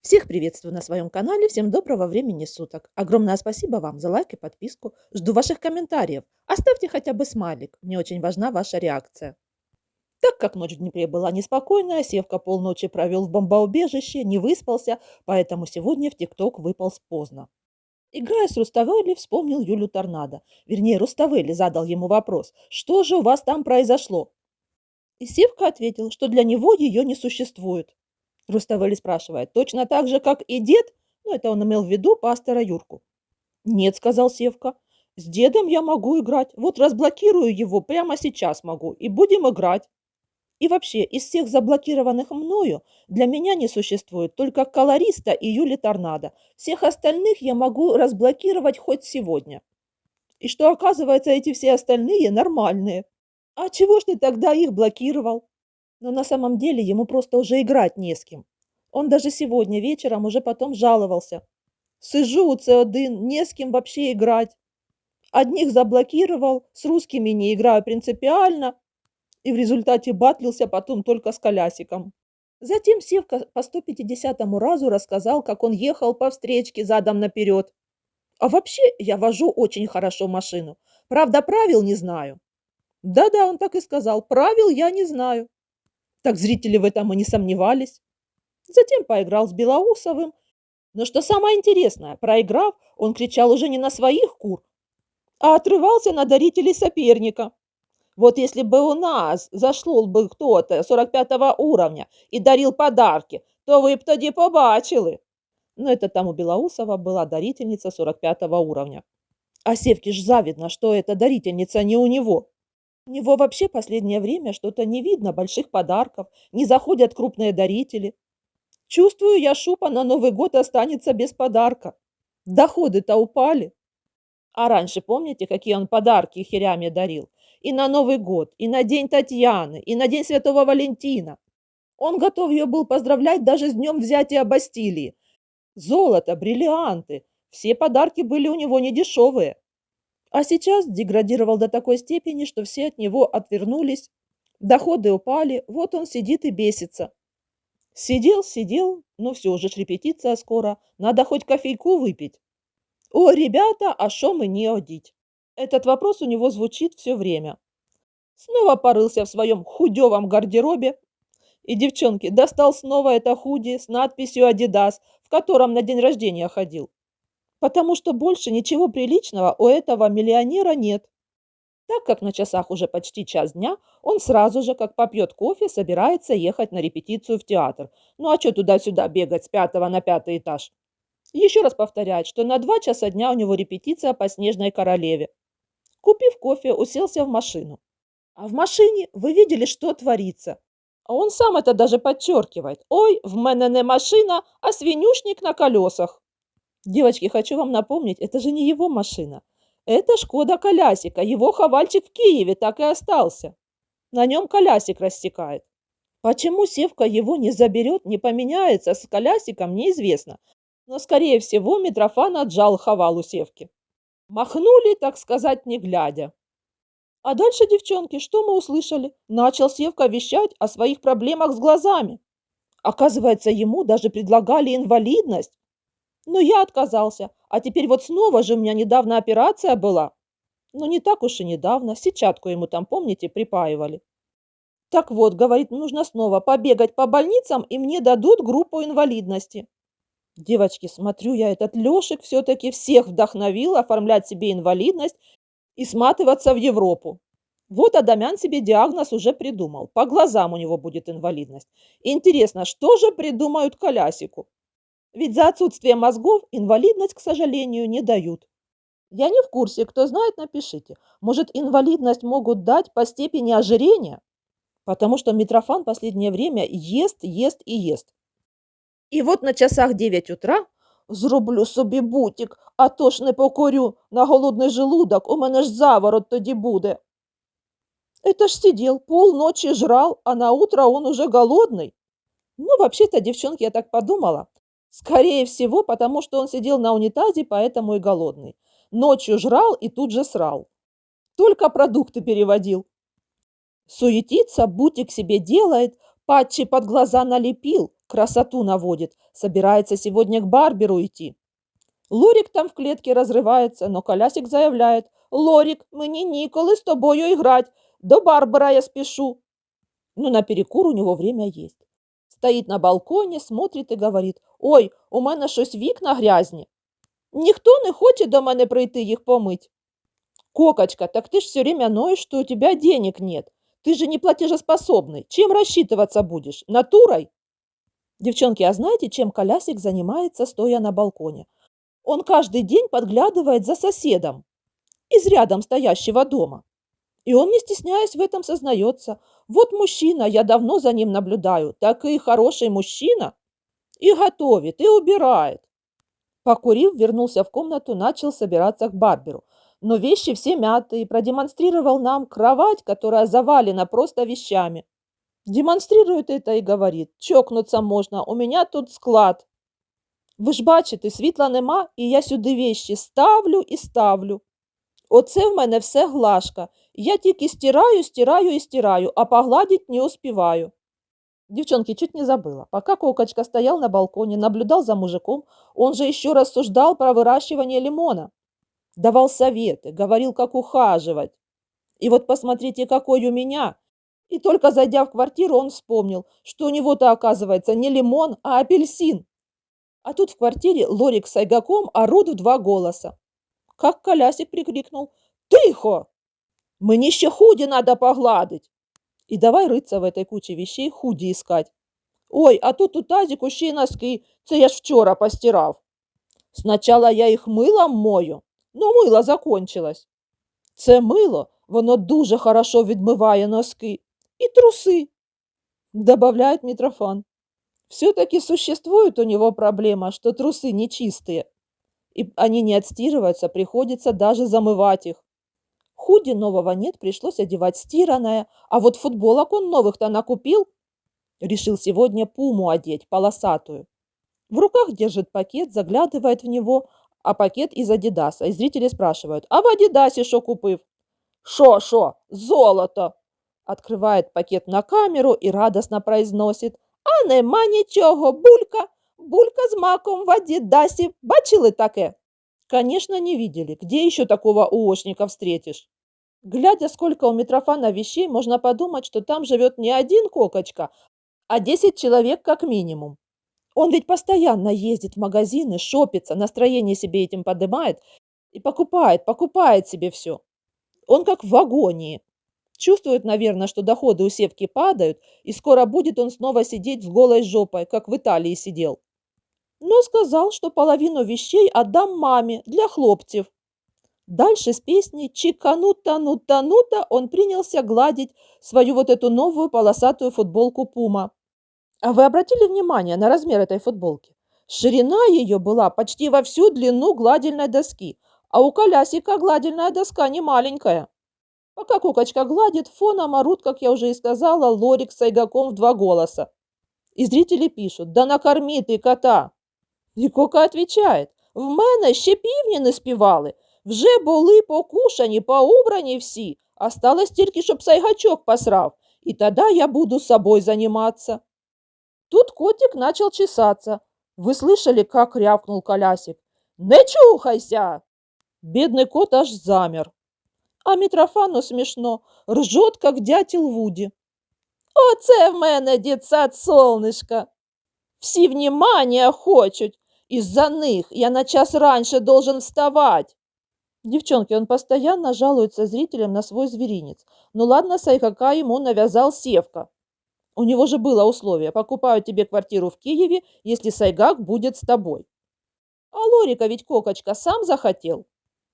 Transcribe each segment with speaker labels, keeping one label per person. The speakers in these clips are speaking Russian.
Speaker 1: Всех приветствую на своем канале, всем доброго времени суток. Огромное спасибо вам за лайк и подписку. Жду ваших комментариев. Оставьте хотя бы смайлик, мне очень важна ваша реакция. Так как ночь в Днепре была неспокойная, Севка полночи провел в бомбоубежище, не выспался, поэтому сегодня в ТикТок выполз поздно. Играя с Руставели, вспомнил Юлю Торнадо. Вернее, Руставели задал ему вопрос, что же у вас там произошло? И Севка ответил, что для него ее не существует. Руставели спрашивает, точно так же, как и дед? Ну, это он имел в виду пастора Юрку. Нет, сказал Севка, с дедом я могу играть. Вот разблокирую его прямо сейчас могу, и будем играть. И вообще, из всех заблокированных мною для меня не существует только колориста и Юли Торнадо. Всех остальных я могу разблокировать хоть сегодня. И что, оказывается, эти все остальные нормальные. А чего ж ты тогда их блокировал? Но на самом деле ему просто уже играть не с кем. Он даже сегодня вечером уже потом жаловался. Сижу у С1, не с кем вообще играть. Одних заблокировал, с русскими не играю принципиально. И в результате батлился потом только с колясиком. Затем Севка по 150-му разу рассказал, как он ехал по встречке задом наперед. А вообще я вожу очень хорошо машину. Правда, правил не знаю. Да-да, он так и сказал, правил я не знаю. Так зрители в этом и не сомневались. Затем поиграл с Белоусовым. Но что самое интересное, проиграв, он кричал уже не на своих кур, а отрывался на дарителей соперника. Вот если бы у нас зашел бы кто-то 45-го уровня и дарил подарки, то вы б тоді побачили. Но это там у Белоусова была дарительница 45-го уровня. А Севке ж завидно, что эта дарительница не у него. У него вообще последнее время что-то не видно больших подарков, не заходят крупные дарители. Чувствую, я Шупа на Новый год останется без подарка. Доходы-то упали. А раньше помните, какие он подарки херями дарил? И на Новый год, и на День Татьяны, и на День Святого Валентина. Он готов ее был поздравлять даже с днем взятия Бастилии. Золото, бриллианты. Все подарки были у него недешевые. А сейчас деградировал до такой степени, что все от него отвернулись. Доходы упали, вот он сидит и бесится. Сидел, ну все, уже ж репетиция скоро, надо хоть кофейку выпить. О, ребята, а шо мы не одіть? Этот вопрос у него звучит все время. Снова порылся в своем худевом гардеробе. И, девчонки, достал снова это худи с надписью «Адидас», в котором на день рождения ходил. Потому что больше ничего приличного у этого миллионера нет. Так как на часах уже почти час дня, он сразу же, как попьет кофе, собирается ехать на репетицию в театр. Ну а что туда-сюда бегать с 5-го на 5-й этаж? Еще раз повторяет, что на 2 часа дня у него репетиция по «Снежной королеве». Купив кофе, уселся в машину. А в машине вы видели, что творится. А он сам это даже подчеркивает. Ой, в мене не машина, а свинюшник на колесах. Девочки, хочу вам напомнить, это же не его машина. Это Шкода Колясика, его хавальчик в Киеве так и остался. На нем колясик рассекает. Почему Севка его не заберет, не поменяется с колясиком, неизвестно. Но, скорее всего, Митрофан отжал хавал у Севки. Махнули, так сказать, не глядя. А дальше, девчонки, что мы услышали? Начал Севка вещать о своих проблемах с глазами. Оказывается, ему даже предлагали инвалидность. Но я отказался. А теперь вот снова же у меня недавно операция была. Но не так уж и недавно. Сетчатку ему там, помните, припаивали. Так вот, говорит, нужно снова побегать по больницам, и мне дадут группу инвалидности. Девочки, смотрю я, этот Лешек все-таки всех вдохновил оформлять себе инвалидность и сматываться в Европу. Вот Адамян себе диагноз уже придумал. По глазам у него будет инвалидность. Интересно, что же придумают Колясику? Ведь за отсутствие мозгов инвалидность, к сожалению, не дают. Я не в курсе, кто знает, напишите. Может, инвалидность могут дать по степени ожирения? Потому что Митрофан в последнее время ест и ест. І от на часах 9 утра зроблю собі бутик, а то ж не покорю на голодний желудок, у мене ж заворот тоді буде. Это ж сидел, полночи жрал, а на утро он уже голодный. Ну, вообще-то, девчонки, я так подумала. Скорее всего, потому что он сидел на унитазе, поэтому и голодный. Ночью жрал и тут же срал. Только продукты переводил. Суетится, бутик себе делает, патчи под глаза налепил, Красоту наводит. Собирается сегодня к барберу идти. Лорик там в клетке разрывается, но Колясик заявляет: «Лорик, мені ніколи з тобою играть, до барбера я спешу». Ну, на перекур у него время есть. Стоит на балконе, смотрит и говорит: «Ой, у мене щось вікна грязні. Ніхто не хоче до мене прийти їх помыть». «Кокочка, так ты ж все время ноешь, что у тебя денег нет. Ты же не платежеспособный. Чем рассчитываться будешь? Натурой?» Девчонки, а знаете, чем Колясик занимается, стоя на балконе? Он каждый день подглядывает за соседом из рядом стоящего дома. И он, не стесняясь, в этом сознается. Вот мужчина, я давно за ним наблюдаю, такой хороший мужчина. И готовит, и убирает. Покурив, вернулся в комнату, начал собираться к барберу. Но вещи все мятые, продемонстрировал нам кровать, которая завалена просто вещами. Демонстрирует это и говорит: «Чокнуться можно, у меня тут склад. Ви ж бачите, світла нема, і я сюди вещі ставлю і ставлю. Оце в мене все глажка. Я тільки стираю, а погладить не успеваю». Девчонки, чуть не забыла. Пока Кокочка стоял на балконе, наблюдал за мужиком, он же еще рассуждал про выращивание лимона. Давал советы, говорил, как ухаживать. И вот посмотрите, какой у меня. И только зайдя в квартиру, он вспомнил, что у него-то, оказывается, не лимон, а апельсин. А тут в квартире Лорик с Айгаком орут в два голоса. Как Колясик прикрикнул: «Тихо! Мне еще худи надо погладить!» И давай рыться в этой куче вещей, худи искать. «Ой, а тут у тазику ще й носки, це я ж вчора постирав. Сначала я їх милом мою, но мило закончилось. Це мило, воно дуже хорошо відмиває носки и трусы», добавляет Митрофан. Все-таки существует у него проблема, что трусы нечистые, и они не отстирываются, приходится даже замывать их. Худи нового нет, пришлось одевать стиранное, а вот футболок он новых-то накупил. Решил сегодня пуму одеть, полосатую. В руках держит пакет, заглядывает в него, а пакет из Адидаса. И зрители спрашивают: «А в Адидасе шо купив?» «Шо? Золото!» Открывает пакет на камеру и радостно произносит: «А нема нічого, булька з маком в Адидасі. Бачили таке?» Конечно, не видели. Где еще такого уошника встретишь? Глядя, сколько у Митрофана вещей, можно подумать, что там живет не один Кокочка, а 10 человек как минимум. Он ведь постоянно ездит в магазины, шопится, настроение себе этим поднимает и покупает себе все. Он как в агонии. Чувствует, наверное, что доходы у Севки падают, и скоро будет он снова сидеть с голой жопой, как в Италии сидел. Но сказал, что половину вещей отдам маме для хлопцев. Дальше с песней «Чиканута-нута-нута» он принялся гладить свою вот эту новую полосатую футболку Пума. А вы обратили внимание на размер этой футболки? Ширина ее была почти во всю длину гладильной доски, а у Колясика гладильная доска не маленькая. Пока Кокочка гладит, фоном орут, как я уже и сказала, Лорик с Айгаком в два голоса. И зрители пишут: «Да накорми ты кота!» І Кока отвечает: «В мене ще півні не співали. Вже були покушані, поубрані всі. Осталось тільки, щоб Сайгачок посрав. И тогда я буду собой заниматься». Тут котик начал чесаться. Вы слышали, как рявкнул Колясик: «Не чухайся!» Бедный кот аж замер. А Митрофану смешно, ржет, как дятел Вуді. «Оце в мене дитсад солнышко! Всі внимания хочуть. Из-за них я на час раньше должен вставать». Девчонки, он постоянно жалуется зрителям на свой зверинец. Ну ладно, Сайгака ему навязал Севка. У него же было условие: покупаю тебе квартиру в Киеве, если Сайгак будет с тобой. А Лорика ведь Кокочка сам захотел.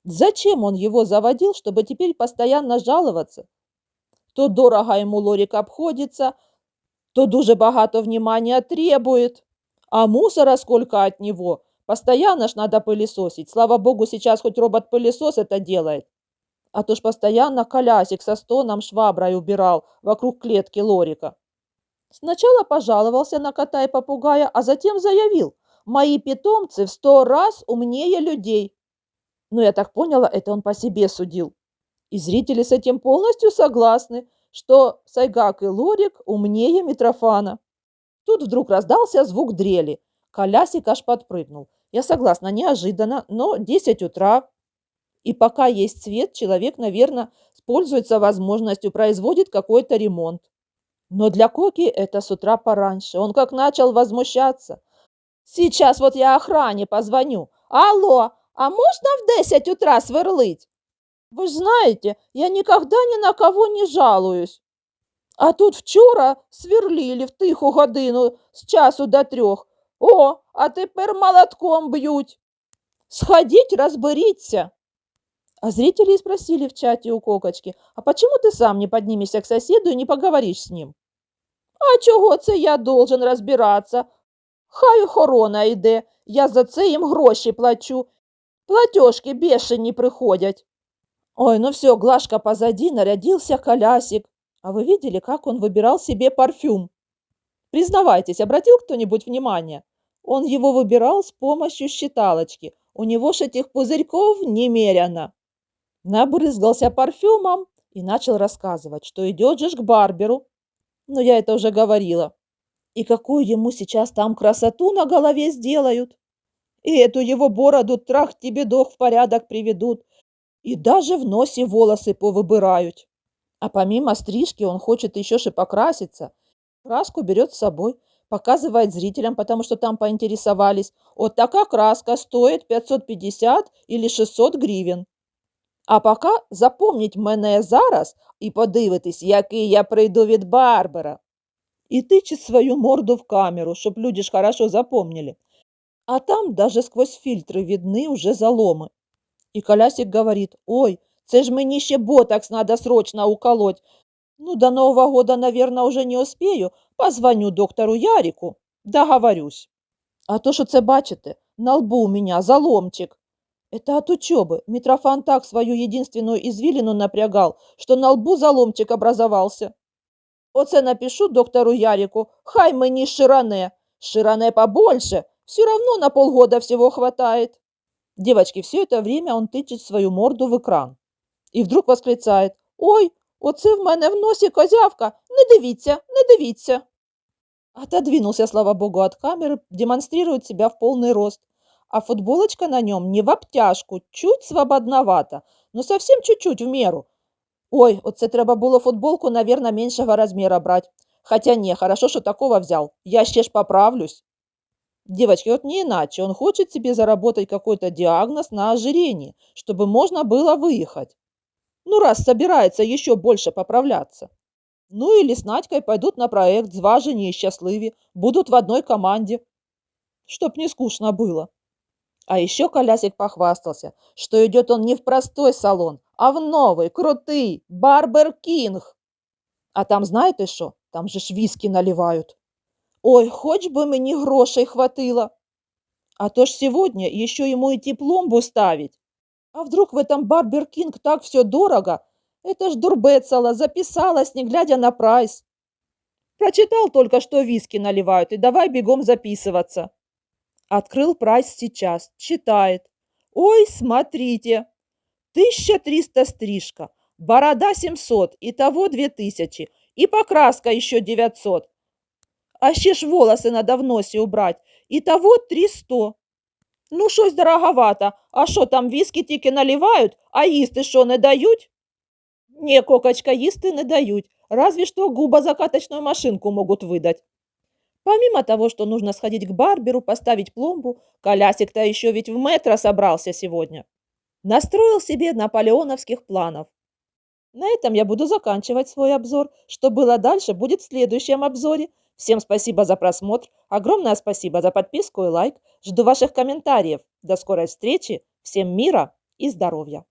Speaker 1: Зачем он его заводил, чтобы теперь постоянно жаловаться? То дорого ему Лорик обходится, то дуже багато внимания требует. А мусора сколько от него. Постоянно ж надо пылесосить. Слава богу, сейчас хоть робот-пылесос это делает. А то ж постоянно Колясик со стоном шваброй убирал вокруг клетки Лорика. Сначала пожаловался на кота и попугая, а затем заявил: «Мои питомцы в 100 раз умнее людей». Ну, я так поняла, это он по себе судил. И зрители с этим полностью согласны, что Сайгак и Лорик умнее Митрофана. Тут вдруг раздался звук дрели. Колясик аж подпрыгнул. Я согласна, неожиданно, но 10 утра. И пока есть свет, человек, наверное, пользуется возможностью, производит какой-то ремонт. Но для Коки это с утра пораньше. Он как начал возмущаться. Сейчас вот я охране позвоню. Алло, а можно в 10 утра сверлить? Ви ж знаєте, я никогда ни на кого не жалуюсь. А тут вчора сверлили в тиху годину з часу до 3. О, а тепер молотком б'ють. Сходіть, розберіться. А зрители спросили в чате у Кокочки, а почему ты сам не поднимешься к соседу и не поговоришь с ним? А чого це я должен розбиратися? Хай охорона йде, я за це їм гроші плачу. Платежки бешені приходять. Ой, ну все, Глашка позади, нарядился Колясик. А вы видели, как он выбирал себе парфюм? Признавайтесь, обратил кто-нибудь внимание? Он его выбирал с помощью считалочки. У него ж этих пузырьков немерено. Набрызгался парфюмом и начал рассказывать, что идет же к барберу. Но я это уже говорила. И какую ему сейчас там красоту на голове сделают. И эту его бороду трах-тебедох в порядок приведут. И даже в носе волосы повыбирают. А помимо стрижки он хочет еще и покраситься. Краску берет с собой, показывает зрителям, потому что там поинтересовались. Вот такая краска стоит 550 или 600 гривен. А пока запомніть мене зараз і подивитись, який я прийду від барбера. И тычет свою морду в камеру, чтоб люди ж хорошо запомнили. А там даже сквозь фильтры видны уже заломы. И Колясик говорит, ой, це ж мені ще ботокс надо срочно уколоть. Ну, до Нового года, наверное, уже не успею. Позвоню доктору Ярику, договорюсь. А то, що це бачите, на лбу у меня заломчик. Это от учебы. Митрофан так свою единственную извилину напрягал, что на лбу заломчик образовался. Оце напишу доктору Ярику, хай мені ширане. Ширане побольше, все равно на полгода всего хватает. Девочки, все это время он тычет свою морду в экран. И вдруг восклицает, ой, оце в мене в носі козявка, не дивіться, не дивіться. Отодвинулся, слава богу, от камеры, демонстрирует себя в полный рост. А футболочка на нем не в обтяжку, чуть свободновато, но совсем чуть-чуть в меру. Ой, оце треба було футболку, наверное, меньшего размера брать. Хотя не, хорошо, что такого взял. Я ще ж поправлюсь. Девочки, вот не иначе. Он хочет себе заработать какой-то диагноз на ожирение, чтобы можно было выехать. Ну, раз собирается еще больше поправляться. Ну, или с Надькой пойдут на проект «Зважені и счастливі», будут в одной команде. Чтоб не скучно было. А еще Колясик похвастался, что идет он не в простой салон, а в новый, крутый, Барбер Кинг. А там знаете что? Там же ж виски наливают. Ой, хоть бы мне грошей хватило. А то ж сегодня еще ему идти пломбу ставить. А вдруг в этом Барбер Кинг так все дорого? Это ж дурбецала, записалась, не глядя на прайс. Прочитал только, что виски наливают, и давай бегом записываться. Открыл прайс сейчас, читает. Ой, смотрите, 1300 стрижка, борода 700, итого 2000, и покраска еще 900. А ще ж волосы надо в носе убрать, итого 300. Ну, щось дороговато, а що там виски тільки наливають, а їсти що не дають? Не, Кокочка, їсти не дають, разве что губозакаточную машинку могут выдать. Помимо того, что нужно сходить к барберу, поставить пломбу, Колясик-то еще ведь в метро собрался сегодня. Настроил себе наполеоновских планов. На этом я буду заканчивать свой обзор. Что было дальше, будет в следующем обзоре. Всем спасибо за просмотр. Огромное спасибо за подписку и лайк. Жду ваших комментариев. До скорой встречи. Всем мира и здоровья.